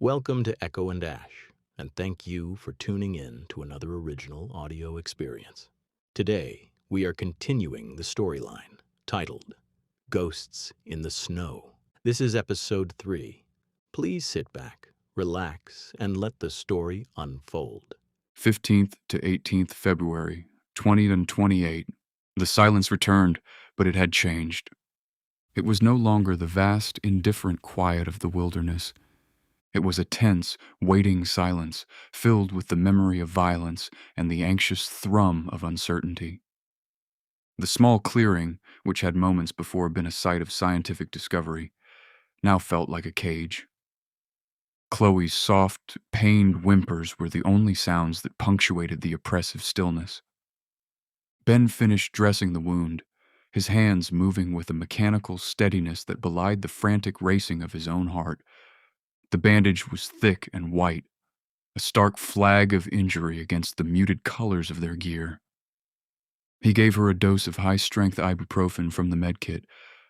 Welcome to Echo and Ash, and thank you for tuning in to another original audio experience. Today, we are continuing the storyline titled Ghosts in the Snow. This is episode 3. Please sit back, relax, and let the story unfold. 15th to 18th February, 2028. The silence returned, but it had changed. It was no longer the vast, indifferent quiet of the wilderness. It was a tense, waiting silence, filled with the memory of violence and the anxious thrum of uncertainty. The small clearing, which had moments before been a site of scientific discovery, now felt like a cage. Chloe's soft, pained whimpers were the only sounds that punctuated the oppressive stillness. Ben finished dressing the wound, his hands moving with a mechanical steadiness that belied the frantic racing of his own heart. The bandage was thick and white, a stark flag of injury against the muted colors of their gear. He gave her a dose of high-strength ibuprofen from the medkit,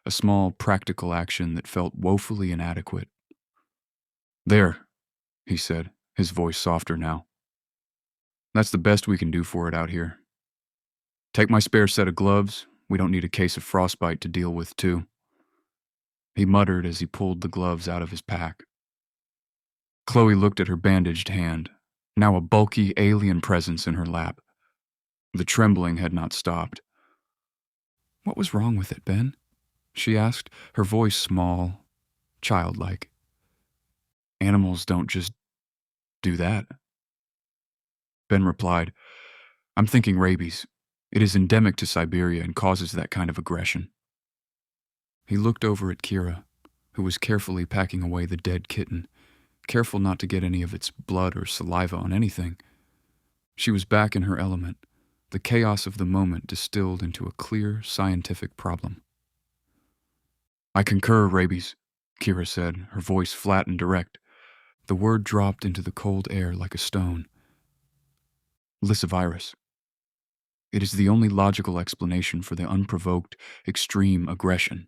a small, practical action that felt woefully inadequate. "There," he said, his voice softer now. "That's the best we can do for it out here. Take my spare set of gloves. We don't need a case of frostbite to deal with, too." He muttered as he pulled the gloves out of his pack. Chloe looked at her bandaged hand, now a bulky alien presence in her lap. The trembling had not stopped. "What was wrong with it, Ben?" she asked, her voice small, childlike. "Animals don't just do that." Ben replied, "I'm thinking rabies. It is endemic to Siberia and causes that kind of aggression." He looked over at Kira, who was carefully packing away the dead kitten, careful not to get any of its blood or saliva on anything. She was back in her element, the chaos of the moment distilled into a clear, scientific problem. "I concur, rabies," Kira said, her voice flat and direct. The word dropped into the cold air like a stone. "Lyssivirus. It is the only logical explanation for the unprovoked, extreme aggression."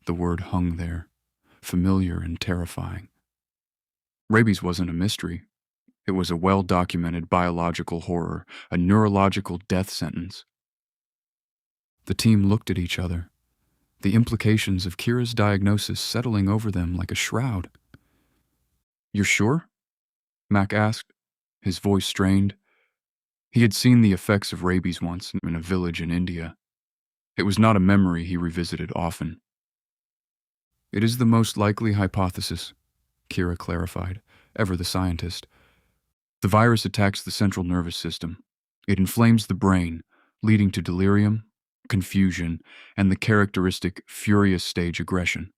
The word hung there, familiar and terrifying. Rabies wasn't a mystery. It was a well-documented biological horror, a neurological death sentence. The team looked at each other, the implications of Kira's diagnosis settling over them like a shroud. "You're sure?" Mac asked, his voice strained. He had seen the effects of rabies once in a village in India. It was not a memory he revisited often. "It is the most likely hypothesis," Kira clarified, ever the scientist. "The virus attacks the central nervous system. It inflames the brain, leading to delirium, confusion, and the characteristic furious stage aggression.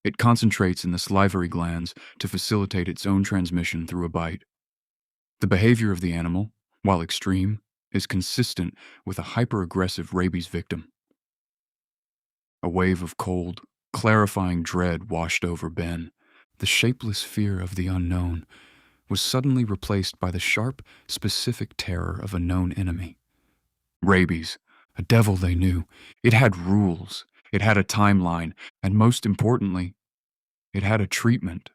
It concentrates in the salivary glands to facilitate its own transmission through a bite. The behavior of the animal, while extreme, is consistent with a hyper-aggressive rabies victim." A wave of cold, clarifying dread washed over Ben. The shapeless fear of the unknown was suddenly replaced by the sharp, specific terror of a known enemy. Rabies, a devil they knew. It had rules, it had a timeline, and most importantly, it had a treatment.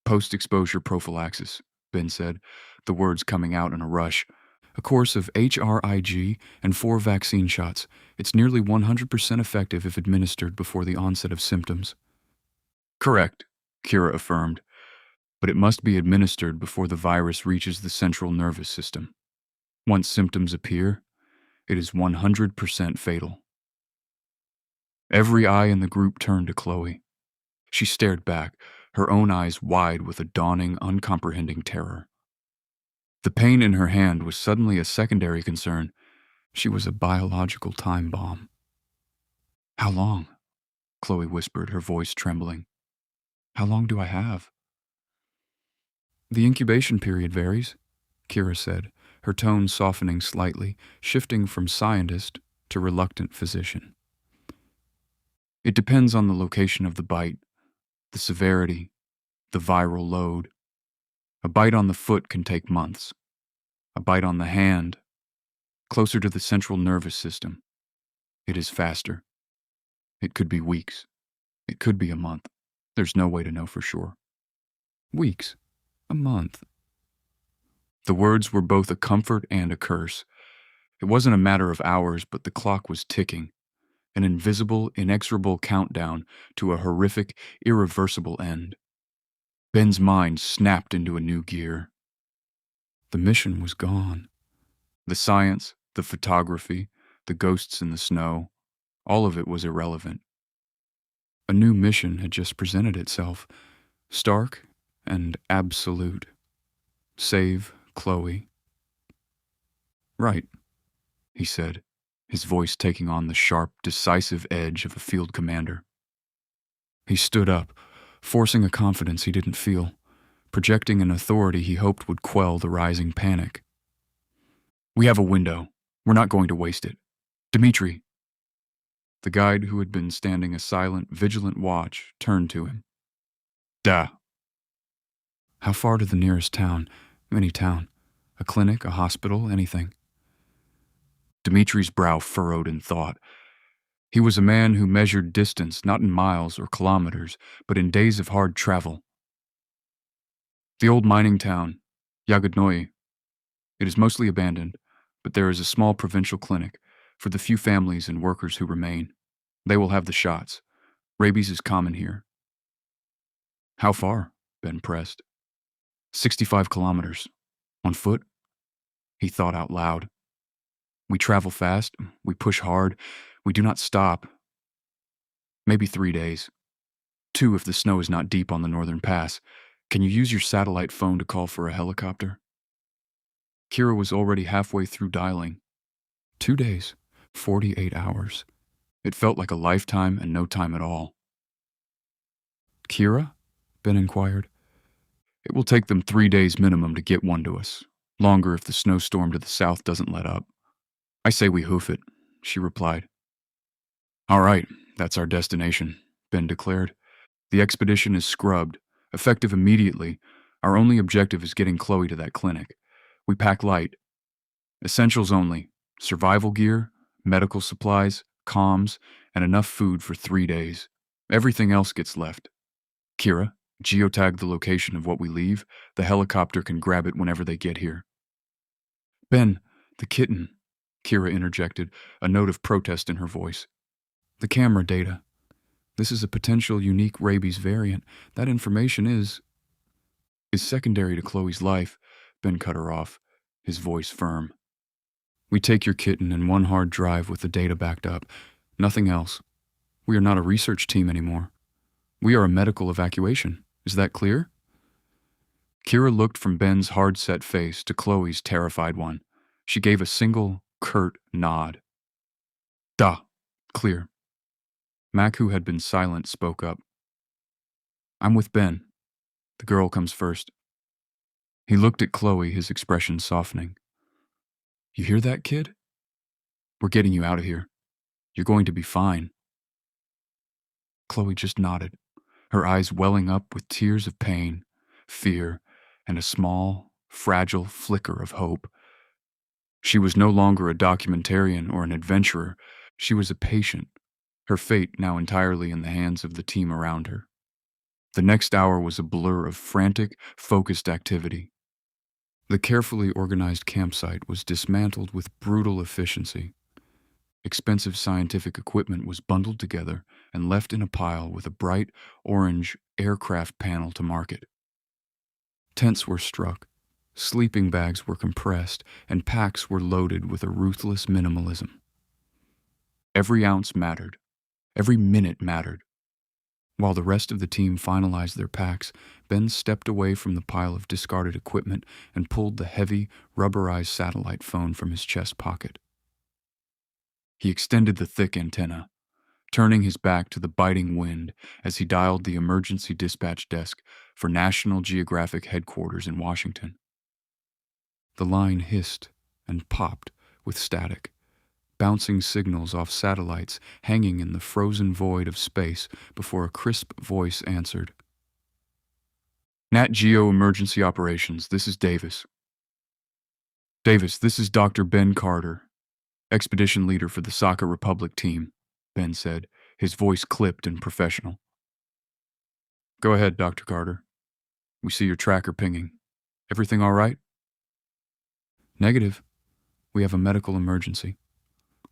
"Post-exposure prophylaxis," Ben said, the words coming out in a rush. "A course of HRIG and 4 vaccine shots. It's nearly 100% effective if administered before the onset of symptoms." "Correct," Kira affirmed, "but it must be administered before the virus reaches the central nervous system. Once symptoms appear, it is 100% fatal." Every eye in the group turned to Chloe. She stared back, her own eyes wide with a dawning, uncomprehending terror. The pain in her hand was suddenly a secondary concern. She was a biological time bomb. "How long?" Chloe whispered, her voice trembling. "How long do I have?" "The incubation period varies," Kira said, her tone softening slightly, shifting from scientist to reluctant physician. "It depends on the location of the bite, the severity, the viral load. A bite on the foot can take months. A bite on the hand, closer to the central nervous system, it is faster. It could be weeks. It could be a month. There's no way to know for sure." Weeks. A month. The words were both a comfort and a curse. It wasn't a matter of hours, but the clock was ticking, an invisible, inexorable countdown to a horrific, irreversible end. Ben's mind snapped into a new gear. The mission was gone. The science, the photography, the ghosts in the snow, all of it was irrelevant. A new mission had just presented itself, stark and absolute. Save Chloe. Right, he said, his voice taking on the sharp, decisive edge of a field commander. He stood up, forcing a confidence he didn't feel, projecting an authority he hoped would quell the rising panic. We have a window. We're not going to waste it. Dmitri. The guide, who had been standing a silent, vigilant watch, turned to him. Da. How far to the nearest town? Any town? A clinic, a hospital, anything? Dmitri's brow furrowed in thought. He was a man who measured distance not in miles or kilometers, but in days of hard travel. The old mining town, Yagodnoye. It is mostly abandoned, but there is a small provincial clinic for the few families and workers who remain. They will have the shots. Rabies is common here. How far? Ben pressed. 65 kilometers. On foot? He thought out loud. We travel fast, we push hard, we do not stop. Maybe 3 days. 2 if the snow is not deep on the northern pass. Can you use your satellite phone to call for a helicopter? Kira was already halfway through dialing. 2 days, 48 hours. It felt like a lifetime and no time at all. Kira? Ben inquired. It will take them 3 days minimum to get one to us. Longer if the snowstorm to the south doesn't let up. I say we hoof it, she replied. All right, that's our destination, Ben declared. The expedition is scrubbed, effective immediately. Our only objective is getting Chloe to that clinic. We pack light. Essentials only. Survival gear, medical supplies, comms, and enough food for 3 days. Everything else gets left. Kira, geotag the location of what we leave. The helicopter can grab it whenever they get here. Ben, the kitten, Kira interjected, a note of protest in her voice. The camera data. This is a potential unique rabies variant. That information is secondary to Chloe's life, Ben cut her off, his voice firm. We take your kitten and one hard drive with the data backed up. Nothing else. We are not a research team anymore. We are a medical evacuation. Is that clear? Kira looked from Ben's hard-set face to Chloe's terrified one. She gave a single, curt nod. Da. Clear. Mac, who had been silent, spoke up. I'm with Ben. The girl comes first. He looked at Chloe, his expression softening. You hear that, kid? We're getting you out of here. You're going to be fine. Chloe just nodded, her eyes welling up with tears of pain, fear, and a small, fragile flicker of hope. She was no longer a documentarian or an adventurer. She was a patient, her fate now entirely in the hands of the team around her. The next hour was a blur of frantic, focused activity. The carefully organized campsite was dismantled with brutal efficiency. Expensive scientific equipment was bundled together and left in a pile with a bright orange aircraft panel to market. Tents were struck, sleeping bags were compressed, and packs were loaded with a ruthless minimalism. Every ounce mattered. Every minute mattered. While the rest of the team finalized their packs, Ben stepped away from the pile of discarded equipment and pulled the heavy, rubberized satellite phone from his chest pocket. He extended the thick antenna, turning his back to the biting wind as he dialed the emergency dispatch desk for National Geographic headquarters in Washington. The line hissed and popped with static, bouncing signals off satellites hanging in the frozen void of space before a crisp voice answered. Nat Geo Emergency Operations, this is Davis. Davis, this is Dr. Ben Carter, expedition leader for the Saka Republic team, Ben said, his voice clipped and professional. Go ahead, Dr. Carter. We see your tracker pinging. Everything all right? Negative. We have a medical emergency.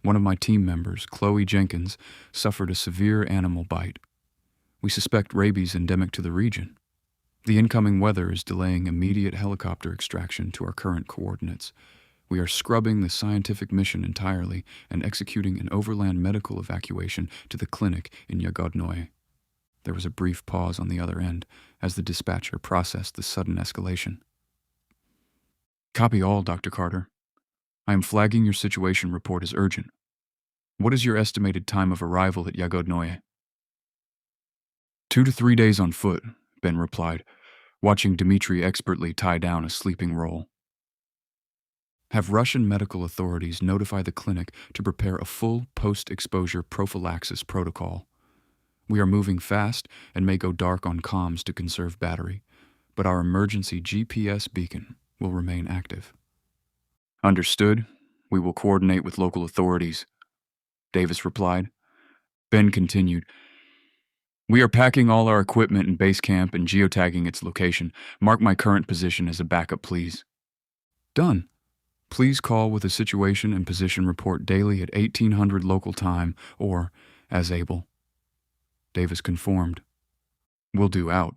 One of my team members, Chloe Jenkins, suffered a severe animal bite. We suspect rabies endemic to the region. The incoming weather is delaying immediate helicopter extraction to our current coordinates. We are scrubbing the scientific mission entirely and executing an overland medical evacuation to the clinic in Yagodnoye. There was a brief pause on the other end as the dispatcher processed the sudden escalation. Copy all, Dr. Carter. I am flagging your situation report as urgent. What is your estimated time of arrival at Yagodnoye? 2 to 3 days on foot, Ben replied, watching Dmitri expertly tie down a sleeping roll. Have Russian medical authorities notify the clinic to prepare a full post-exposure prophylaxis protocol. We are moving fast and may go dark on comms to conserve battery, but our emergency GPS beacon will remain active. Understood. We will coordinate with local authorities, Davis replied. Ben continued. We are packing all our equipment in base camp and geotagging its location. Mark my current position as a backup, please. Done. Please call with a situation and position report daily at 1800 local time or as able. Davis conformed. Will do, out.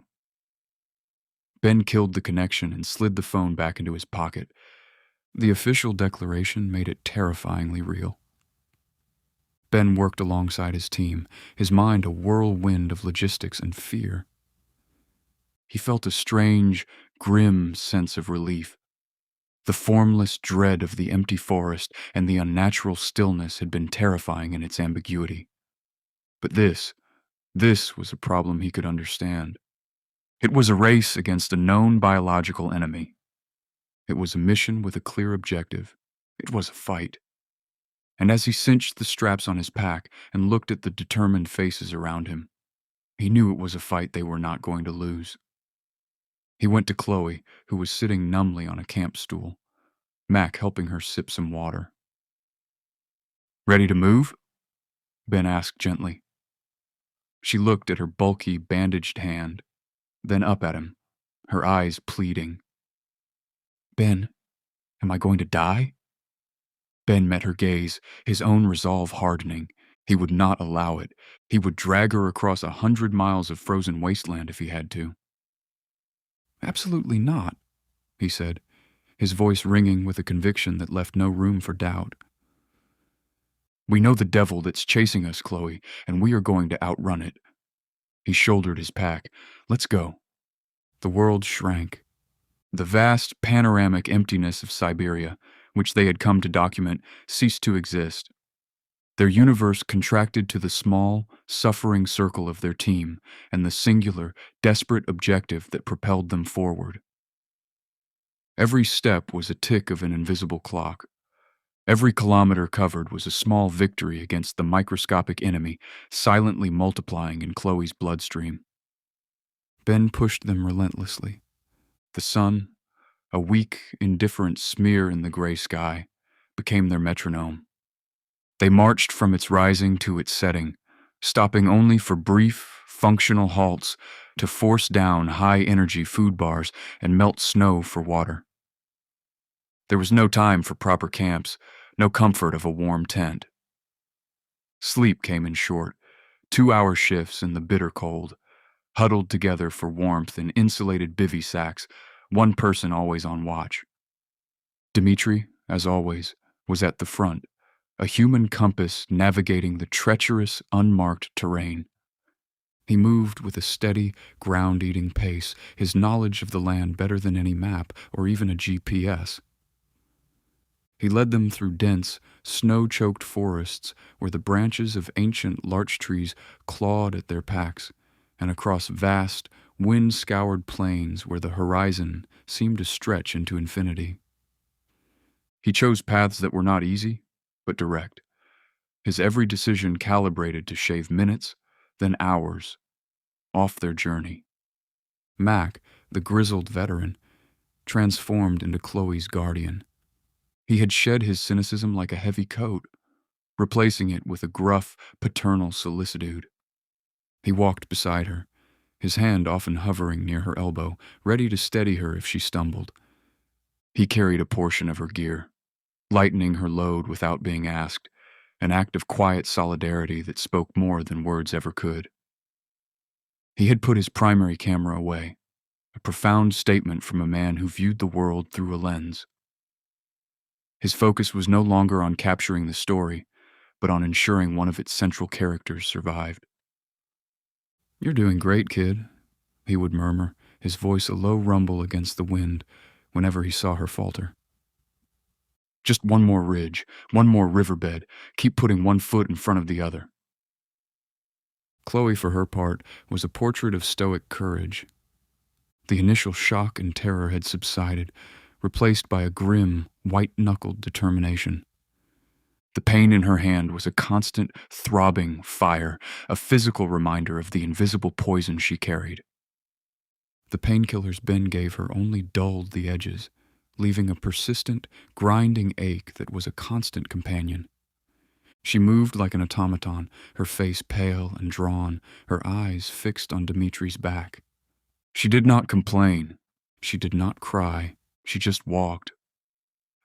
Ben killed the connection and slid the phone back into his pocket. The official declaration made it terrifyingly real. Ben worked alongside his team, his mind a whirlwind of logistics and fear. He felt a strange, grim sense of relief. The formless dread of the empty forest and the unnatural stillness had been terrifying in its ambiguity. But this was a problem he could understand. It was a race against a known biological enemy. It was a mission with a clear objective. It was a fight. And as he cinched the straps on his pack and looked at the determined faces around him, he knew it was a fight they were not going to lose. He went to Chloe, who was sitting numbly on a camp stool, Mac helping her sip some water. Ready to move? Ben asked gently. She looked at her bulky, bandaged hand, then up at him, her eyes pleading. Ben, am I going to die? Ben met her gaze, his own resolve hardening. He would not allow it. He would drag her across 100 miles of frozen wasteland if he had to. Absolutely not, he said, his voice ringing with a conviction that left no room for doubt. We know the devil that's chasing us, Chloe, and we are going to outrun it. He shouldered his pack. Let's go. The world shrank. The vast, panoramic emptiness of Siberia, which they had come to document, ceased to exist. Their universe contracted to the small, suffering circle of their team and the singular, desperate objective that propelled them forward. Every step was a tick of an invisible clock. Every kilometer covered was a small victory against the microscopic enemy silently multiplying in Chloe's bloodstream. Ben pushed them relentlessly. The sun, a weak, indifferent smear in the gray sky, became their metronome. They marched from its rising to its setting, stopping only for brief, functional halts to force down high-energy food bars and melt snow for water. There was no time for proper camps, no comfort of a warm tent. Sleep came in short, 2-hour shifts in the bitter cold, huddled together for warmth in insulated bivy sacks, one person always on watch. Dmitri, as always, was at the front, a human compass navigating the treacherous, unmarked terrain. He moved with a steady, ground-eating pace, his knowledge of the land better than any map or even a GPS. He led them through dense, snow-choked forests where the branches of ancient larch trees clawed at their packs, and across vast, wind-scoured plains where the horizon seemed to stretch into infinity. He chose paths that were not easy, but direct, his every decision calibrated to shave minutes, then hours, off their journey. Mac, the grizzled veteran, transformed into Chloe's guardian. He had shed his cynicism like a heavy coat, replacing it with a gruff, paternal solicitude. He walked beside her, his hand often hovering near her elbow, ready to steady her if she stumbled. He carried a portion of her gear, lightening her load without being asked, an act of quiet solidarity that spoke more than words ever could. He had put his primary camera away, a profound statement from a man who viewed the world through a lens. His focus was no longer on capturing the story, but on ensuring one of its central characters survived. "You're doing great, kid," he would murmur, his voice a low rumble against the wind whenever he saw her falter. "Just one more ridge, one more riverbed. Keep putting one foot in front of the other." Chloe, for her part, was a portrait of stoic courage. The initial shock and terror had subsided, replaced by a grim, white-knuckled determination. The pain in her hand was a constant, throbbing fire, a physical reminder of the invisible poison she carried. The painkillers Ben gave her only dulled the edges, leaving a persistent, grinding ache that was a constant companion. She moved like an automaton, her face pale and drawn, her eyes fixed on Dimitri's back. She did not complain. She did not cry. She just walked.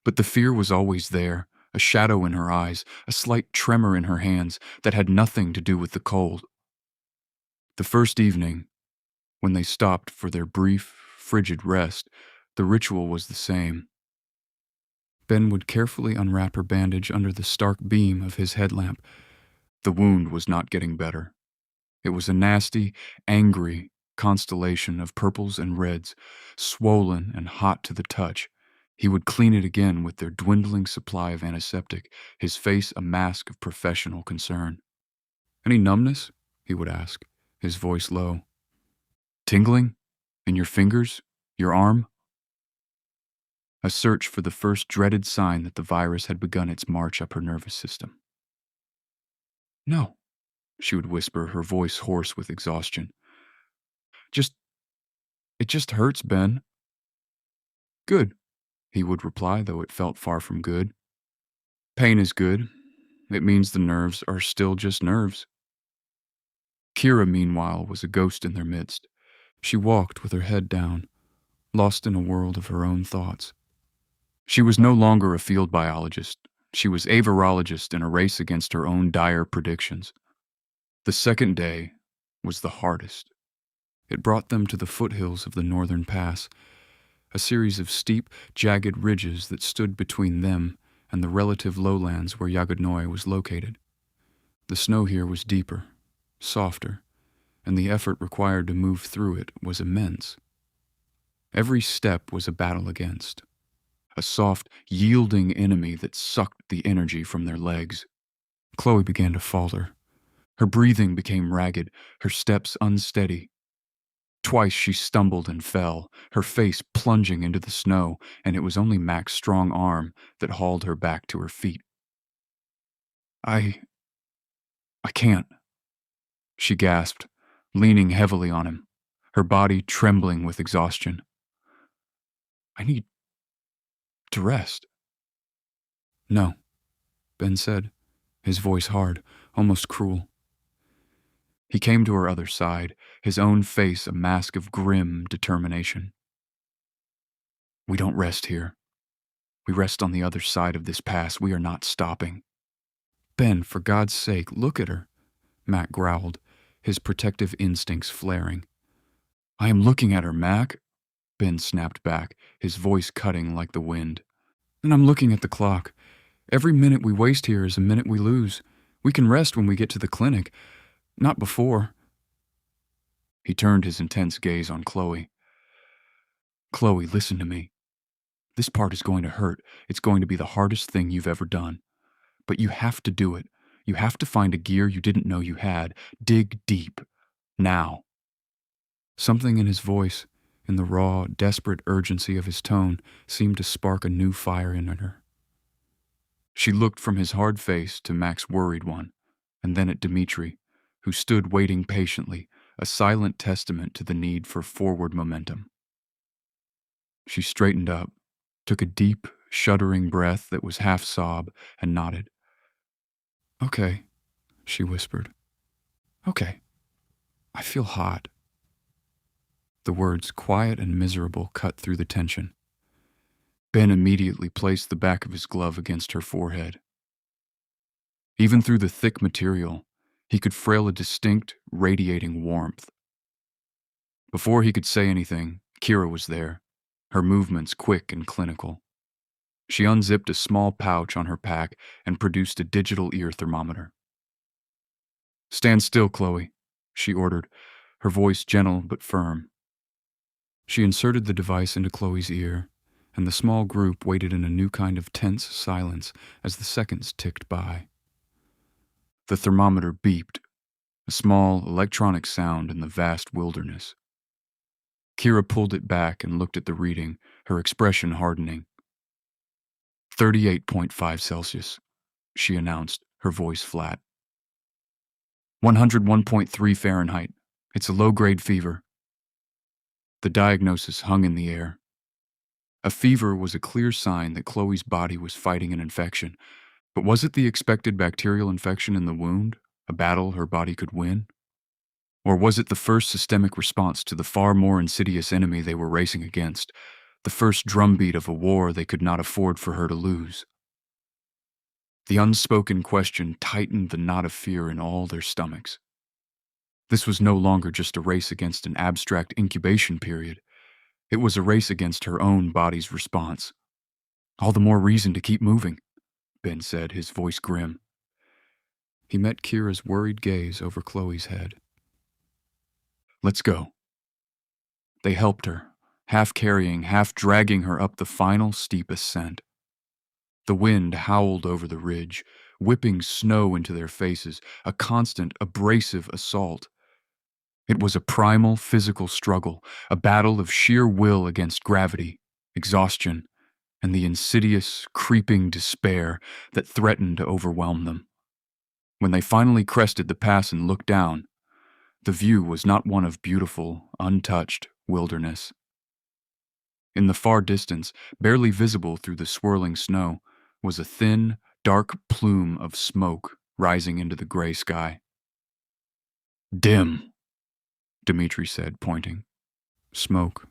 But the fear was always there, a shadow in her eyes, a slight tremor in her hands that had nothing to do with the cold. The first evening, when they stopped for their brief, frigid rest, the ritual was the same. Ben would carefully unwrap her bandage under the stark beam of his headlamp. The wound was not getting better. It was a nasty, angry constellation of purples and reds, swollen and hot to the touch. He would clean it again with their dwindling supply of antiseptic, his face a mask of professional concern. "Any numbness?" he would ask, his voice low. "Tingling? In your fingers? Your arm?" A search for the first dreaded sign that the virus had begun its march up her nervous system. "No," she would whisper, her voice hoarse with exhaustion. It just hurts, Ben." "Good," he would reply, though it felt far from good. "Pain is good. It means the nerves are still just nerves." Kira, meanwhile, was a ghost in their midst. She walked with her head down, lost in a world of her own thoughts. She was no longer a field biologist. She was a virologist in a race against her own dire predictions. The second day was the hardest. It brought them to the foothills of the northern pass, a series of steep, jagged ridges that stood between them and the relative lowlands where Yagodnoye was located. The snow here was deeper, softer, and the effort required to move through it was immense. Every step was a battle against a soft, yielding enemy that sucked the energy from their legs. Chloe began to falter. Her breathing became ragged, her steps unsteady. Twice she stumbled and fell, her face plunging into the snow, and it was only Mac's strong arm that hauled her back to her feet. I can't," she gasped, leaning heavily on him, her body trembling with exhaustion. "I need to rest." "No," Ben said, his voice hard, almost cruel. He came to her other side, his own face a mask of grim determination. "We don't rest here. We rest on the other side of this pass. We are not stopping." "Ben, for God's sake, look at her," Mac growled, his protective instincts flaring. "I am looking at her, Mac," Ben snapped back, his voice cutting like the wind. "And I'm looking at the clock. Every minute we waste here is a minute we lose. We can rest when we get to the clinic. Not before." He turned his intense gaze on Chloe. "Chloe, listen to me. This part is going to hurt. It's going to be the hardest thing you've ever done. But you have to do it. You have to find a gear you didn't know you had. Dig deep. Now." Something in his voice, in the raw, desperate urgency of his tone, seemed to spark a new fire in her. She looked from his hard face to Mac's worried one, and then at Dimitri, who stood waiting patiently, a silent testament to the need for forward momentum. She straightened up, took a deep, shuddering breath that was half sob, and nodded. "Okay," she whispered. "Okay. I feel hot." The words quiet and miserable cut through the tension. Ben immediately placed the back of his glove against her forehead. Even through the thick material, he could feel a distinct, radiating warmth. Before he could say anything, Kira was there, her movements quick and clinical. She unzipped a small pouch on her pack and produced a digital ear thermometer. "Stand still, Chloe," she ordered, her voice gentle but firm. She inserted the device into Chloe's ear, and the small group waited in a new kind of tense silence as the seconds ticked by. The thermometer beeped, a small electronic sound in the vast wilderness. Kira pulled it back and looked at the reading, her expression hardening. 38.5 Celsius, she announced, her voice flat. 101.3 Fahrenheit. It's a low-grade fever. The diagnosis hung in the air. A fever was a clear sign that Chloe's body was fighting an infection. But was it the expected bacterial infection in the wound, a battle her body could win? Or was it the first systemic response to the far more insidious enemy they were racing against, the first drumbeat of a war they could not afford for her to lose? The unspoken question tightened the knot of fear in all their stomachs. This was no longer just a race against an abstract incubation period. It was a race against her own body's response. "All the more reason to keep moving," Ben said, his voice grim. He met Kira's worried gaze over Chloe's head. "Let's go." They helped her, half carrying, half dragging her up the final steep ascent. The wind howled over the ridge, whipping snow into their faces, a constant, abrasive assault. It was a primal physical struggle, a battle of sheer will against gravity, exhaustion, and the insidious, creeping despair that threatened to overwhelm them. When they finally crested the pass and looked down, the view was not one of beautiful, untouched wilderness. In the far distance, barely visible through the swirling snow, was a thin, dark plume of smoke rising into the gray sky. "Dim," Dmitri said, pointing. "Smoke.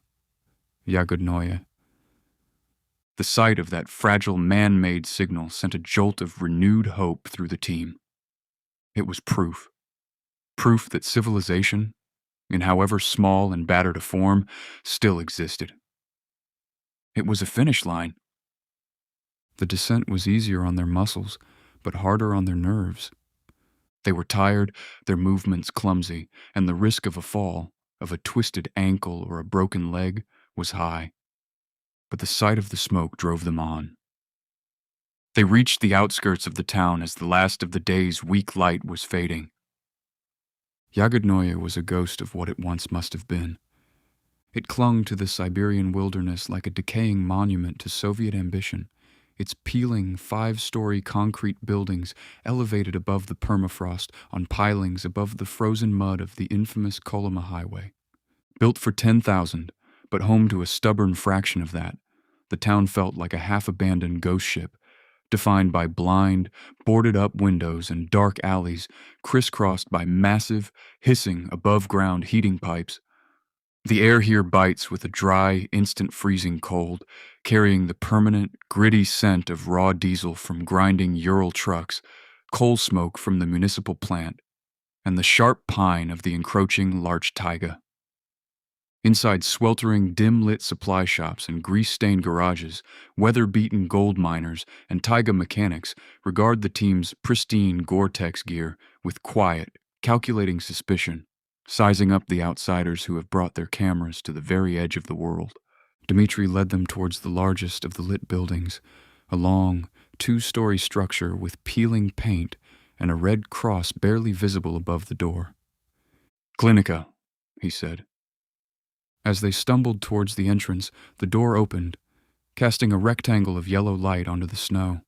Yagodnoye." The sight of that fragile man-made signal sent a jolt of renewed hope through the team. It was proof. Proof that civilization, in however small and battered a form, still existed. It was a finish line. The descent was easier on their muscles, but harder on their nerves. They were tired, their movements clumsy, and the risk of a fall, of a twisted ankle or a broken leg, was high. But the sight of the smoke drove them on. They reached the outskirts of the town as the last of the day's weak light was fading. Yagodnoye was a ghost of what it once must have been. It clung to the Siberian wilderness like a decaying monument to Soviet ambition, its peeling 5-story concrete buildings elevated above the permafrost on pilings above the frozen mud of the infamous Kolyma Highway. Built for 10,000, but home to a stubborn fraction of that, the town felt like a half-abandoned ghost ship, defined by blind, boarded-up windows and dark alleys crisscrossed by massive, hissing, above-ground heating pipes. The air here bites with a dry, instant freezing cold, carrying the permanent, gritty scent of raw diesel from grinding Ural trucks, coal smoke from the municipal plant, and the sharp pine of the encroaching larch taiga. Inside sweltering, dim-lit supply shops and grease-stained garages, weather-beaten gold miners and taiga mechanics regard the team's pristine Gore-Tex gear with quiet, calculating suspicion, sizing up the outsiders who have brought their cameras to the very edge of the world. Dmitri led them towards the largest of the lit buildings, a long, 2-story structure with peeling paint and a red cross barely visible above the door. "Klinika," he said. As they stumbled towards the entrance, the door opened, casting a rectangle of yellow light onto the snow.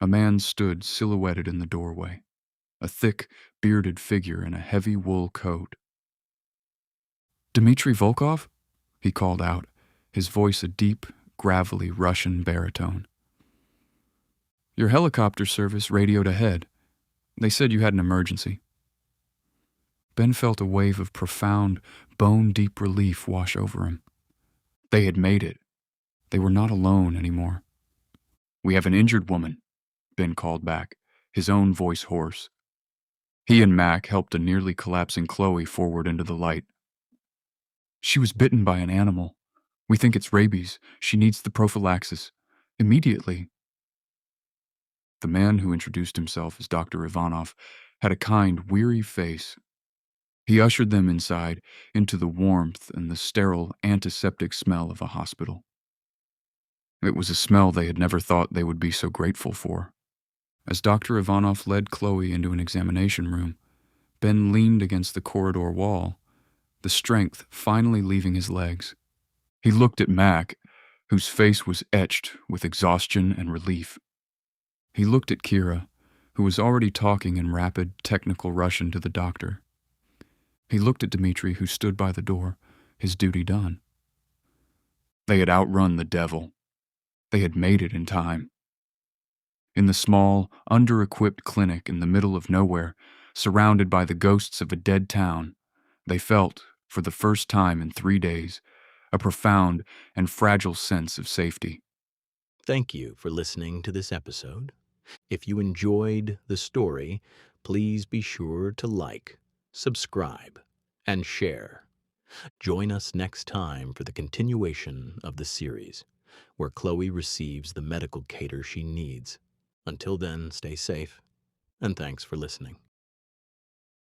A man stood silhouetted in the doorway, a thick, bearded figure in a heavy wool coat. "Dmitri Volkov?" he called out, his voice a deep, gravelly Russian baritone. "Your helicopter service radioed ahead. They said you had an emergency." Ben felt a wave of profound, bone-deep relief wash over him. They had made it. They were not alone anymore. "We have an injured woman," Ben called back, his own voice hoarse. He and Mac helped a nearly collapsing Chloe forward into the light. "She was bitten by an animal. We think it's rabies. She needs the prophylaxis. Immediately." The man who introduced himself as Dr. Ivanov had a kind, weary face. He ushered them inside, into the warmth and the sterile, antiseptic smell of a hospital. It was a smell they had never thought they would be so grateful for. As Dr. Ivanov led Chloe into an examination room, Ben leaned against the corridor wall, the strength finally leaving his legs. He looked at Mac, whose face was etched with exhaustion and relief. He looked at Kira, who was already talking in rapid, technical Russian to the doctor. He looked at Dmitri, who stood by the door, his duty done. They had outrun the devil. They had made it in time. In the small, under-equipped clinic in the middle of nowhere, surrounded by the ghosts of a dead town, they felt, for the first time in 3 days, a profound and fragile sense of safety. Thank you for listening to this episode. If you enjoyed the story, please be sure to like, subscribe, and share. Join us next time for the continuation of the series, where Chloe receives the medical care she needs. Until then, stay safe, and thanks for listening.